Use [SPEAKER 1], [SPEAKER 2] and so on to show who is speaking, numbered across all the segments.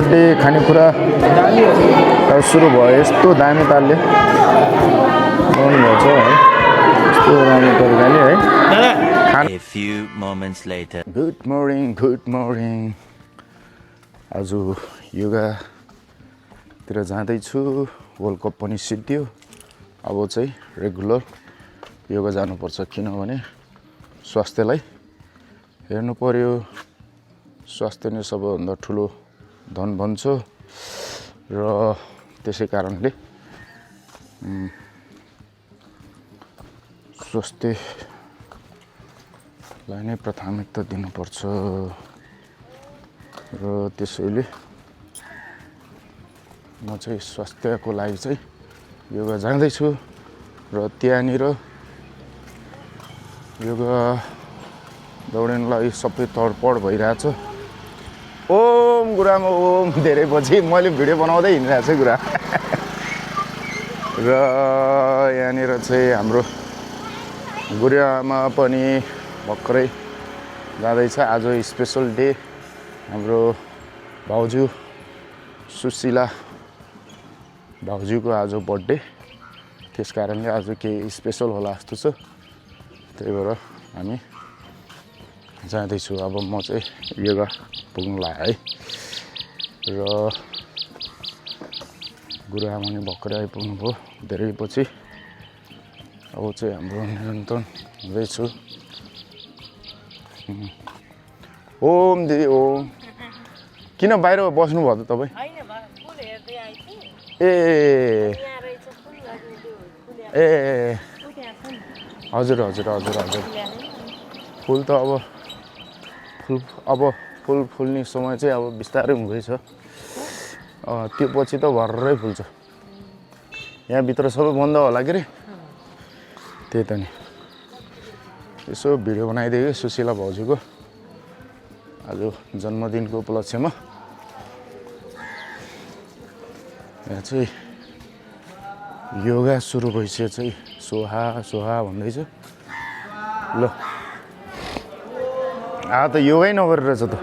[SPEAKER 1] Birthday खानेकुरा सुरु भयो। यस्तो दामी तालले बनाउनुभएको छ है, यस्तो राम्रो तरिकाले है। Good morning. आज योगातिर जाँदैछु। वर्ल्ड कप पनि सिद्धियो। अब चाहिँ रेगुलर योगा जानुपर्छ, किनभने स्वास्थ्यलाई हेर्नु पर्यो। स्वास्थ्य नै सबैभन्दा ठुलो धन भन्छ र त्यसै कारणले स्वास्थ्यलाई नै प्राथमिकता दिनुपर्छ र त्यसैले म चाहिँ स्वास्थ्यको लागि चाहिँ योगा जाँदैछु र त्यहाँनिर योगा दौडिनलाई सबै तडपड भइरहेछ। ओम गुरुआमा ओम, धेरै पछि मैले भिडियो बनाउँदै हिँडिरहेको छु गुरुआ। र यहाँनिर चाहिँ हाम्रो गुरुआमा पनि भर्खरै जाँदैछ। आज स्पेसल डे, हाम्रो भाउजू सुशीला भाउजूको आज बर्थडे, त्यस कारणले आज केही स्पेसल होला जस्तो छ। त्यही भएर हामी जाँदैछु। अब म चाहिँ योगा पुग्नुलाई है। र गुरुआमा नि भर्खरै आइपुग्नु भयो धेरै पछि। अब चाहिँ हाम्रो निरन्तन हुँदैछु। ओम दिदी ओम। किन बाहिर बस्नुभयो त तपाईँ? ए हजुर। फुल त अब फुल फुल्ने समय चाहिँ अब बिस्तारै हुँदैछ। त्यो पछि त भर्रै फुल्छ। यहाँभित्र सबै बन्द होला के रे, त्यही त नि। यसो भिडियो बनाइदियो सुशीला भाउजूको आज जन्मदिनको उपलक्ष्यमा। यहाँ चाहिँ योगा सुरु भइसकेको चाहिँ सोहा भन्दैछ। ल त योगै नगरेर रहेछ त।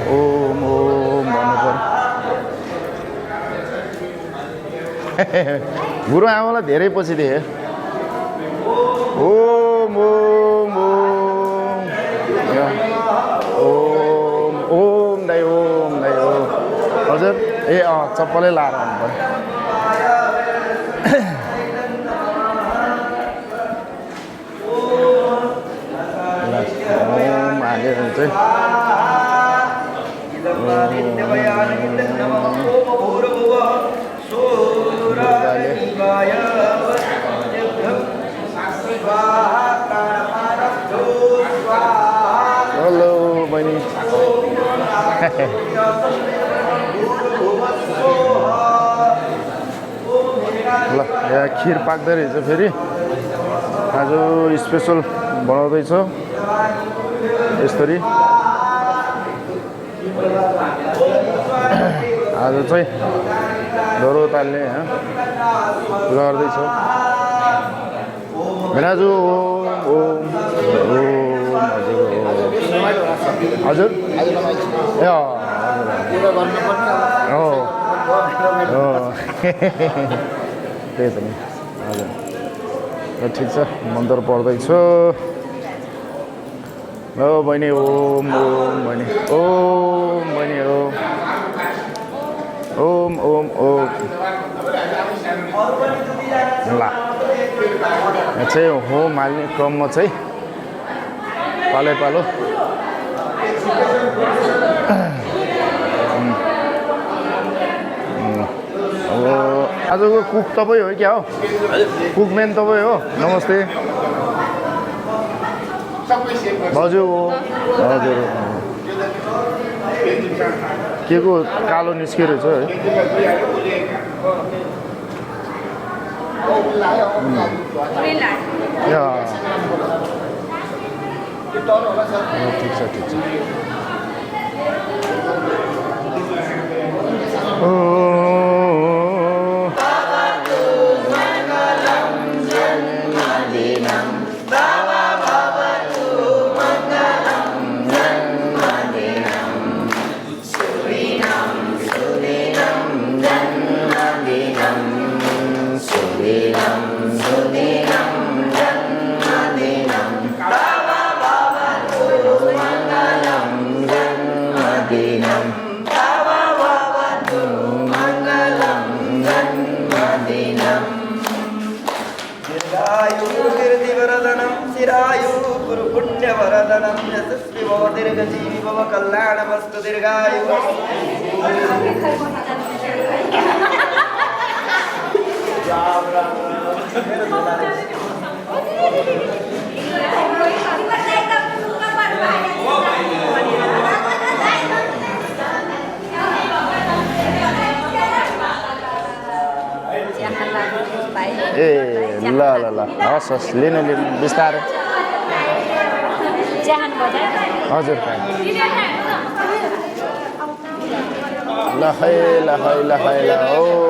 [SPEAKER 1] ओम भन्नु पर्यो। गुरुआमालाई धेरै पछि देखेँ। ओम दाइ ओम। हजुर ए चप्पलै लाएर आउनु पर्यो। चाहिँ हेलो बहिनी। ल यहाँ खिर पाक्दै रहेछ फेरि। आज स्पेसल बनाउँदैछ यसरी। आज चाहिँ डोरो ताल्ने गर्दैछ राजु। ओम हजुर ए त्यही त नि। हजुर ठिक छ, मन्त्र पढ्दैछ। ओ बहिनी ओम बहिनी ओम बहिनी ओम ल यहाँ चाहिँ होम हाल्ने क्रममा चाहिँ पालो अब आजको कुक तपाईँ हो क्या हो? कुकम्यान तपाईँ हो? नमस्ते भाउजू। हजुर के को कालो निस्किएर छ है। ठिक छ।
[SPEAKER 2] शिरायु गुरु पुण्य वरदनम यशस्वी भव दीर्घजीवी भव कल्याण वस्तु दीर्घायु
[SPEAKER 1] ए ल ल ल हस् हस् लिनु लिनु बिस्तारै हजुर ल है ल है ल है ल ओ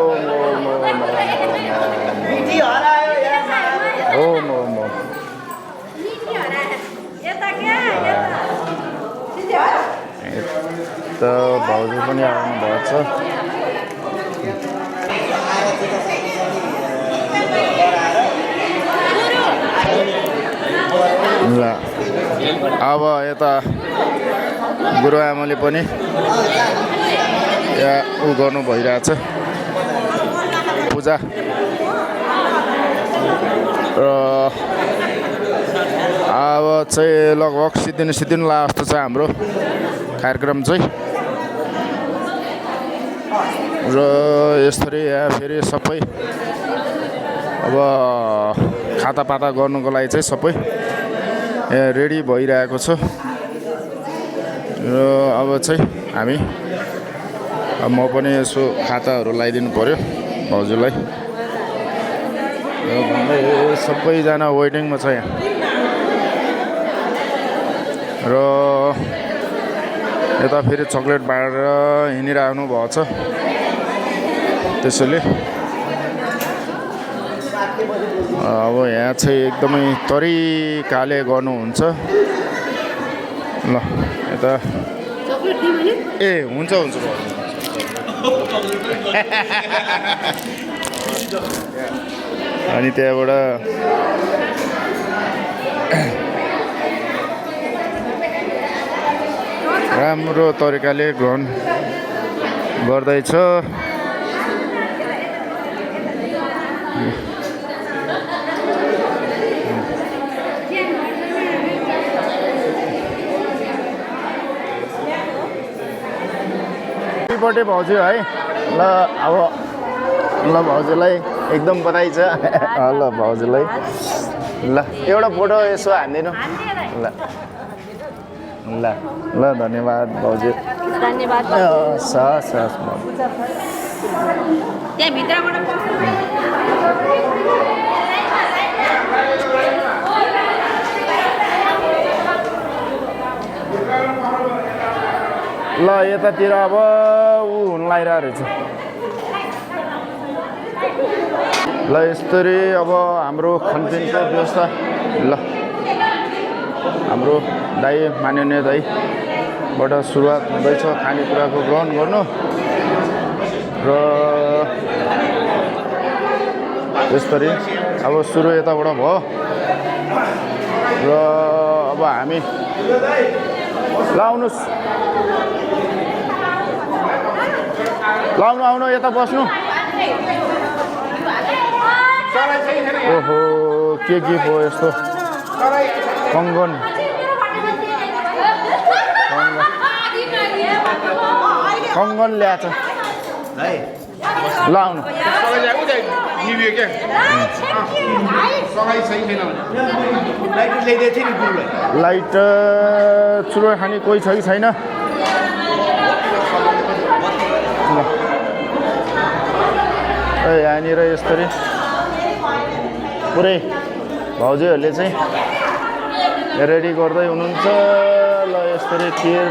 [SPEAKER 1] त भाउजू पनि आउनु भएको छ ल अब यता गुरुआमाले पनि यहाँ उ गर्नु भइरहेछ पूजा र अब चाहिँ लगभग सिद्धिनु ला जस्तो छ हाम्रो कार्यक्रम चाहिँ र यसरी यहाँ फेरि सबै अब खातापाता गर्नुको लागि चाहिँ सबै यहाँ रेडी भइरहेको छ र अब चाहिँ हामी म पनि यसो खाताहरू लगाइदिनु पर्यो भाउजूलाई र भन्दै सबैजना वेटिङमा छ यहाँ र यता फेरि चक्लेट बाँडेर हिँडिरहनु भएको छ त्यसैले अब यहाँ चाहिँ एकदमै तरिकाले गर्नुहुन्छ ल यता ए हुन्छ अनि त्यहाँबाट राम्रो तरिकाले ग्रहण गर्दैछ पट्टि भाउजू है ल अब ल भाउजूलाई एकदम बधाई छ ल भाउजूलाई ल एउटा फोटो यसो हान्दिनु ल ल ल धन्यवाद भाउजू
[SPEAKER 3] धन्यवाद
[SPEAKER 1] हस्
[SPEAKER 3] त्यहाँ भित्रबाट
[SPEAKER 1] ल यतातिर अब ऊ हुन लागिरहेको रहेछ ल यसरी अब हाम्रो खानपिनको व्यवस्था ल हाम्रो दाइ माननीय दाइबाट सुरुवात हुँदैछ खानेकुराको ग्रहण गर्नु र यसरी अब सुरु यताबाट भयो र अब हामी ल आउनुहोस् ल आउनु यता बस्नु ओहो के पो यस्तो कङ्गन ल्याएछ ल आउनु लाइट चुरो खाने कोही छ कि छैन यहाँनिर यसरी पुरै भाउजूहरूले चाहिँ रेडी गर्दै हुनुहुन्छ ल यसरी खिर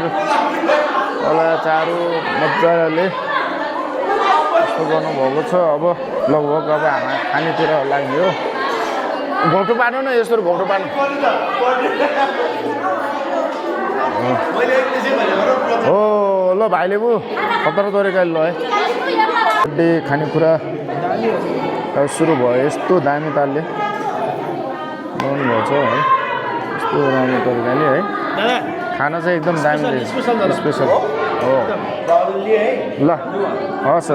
[SPEAKER 1] होला चारो मजाले यस्तो गर्नुभएको छ अब लगभग अब खानेतिर लाग्ने हो घोटो पार्नु न यस्तो घोटो पार्नु हो ल भाइले पो खतरा तरिकाले ल है बर्थडे खानेकुरा सुरु भयो यस्तो दामी तालले गर्नुभएको छ है यस्तो राम्रो तरिकाले है खाना चाहिँ एकदम दामी रहेछ स्पेसल हो ल हस्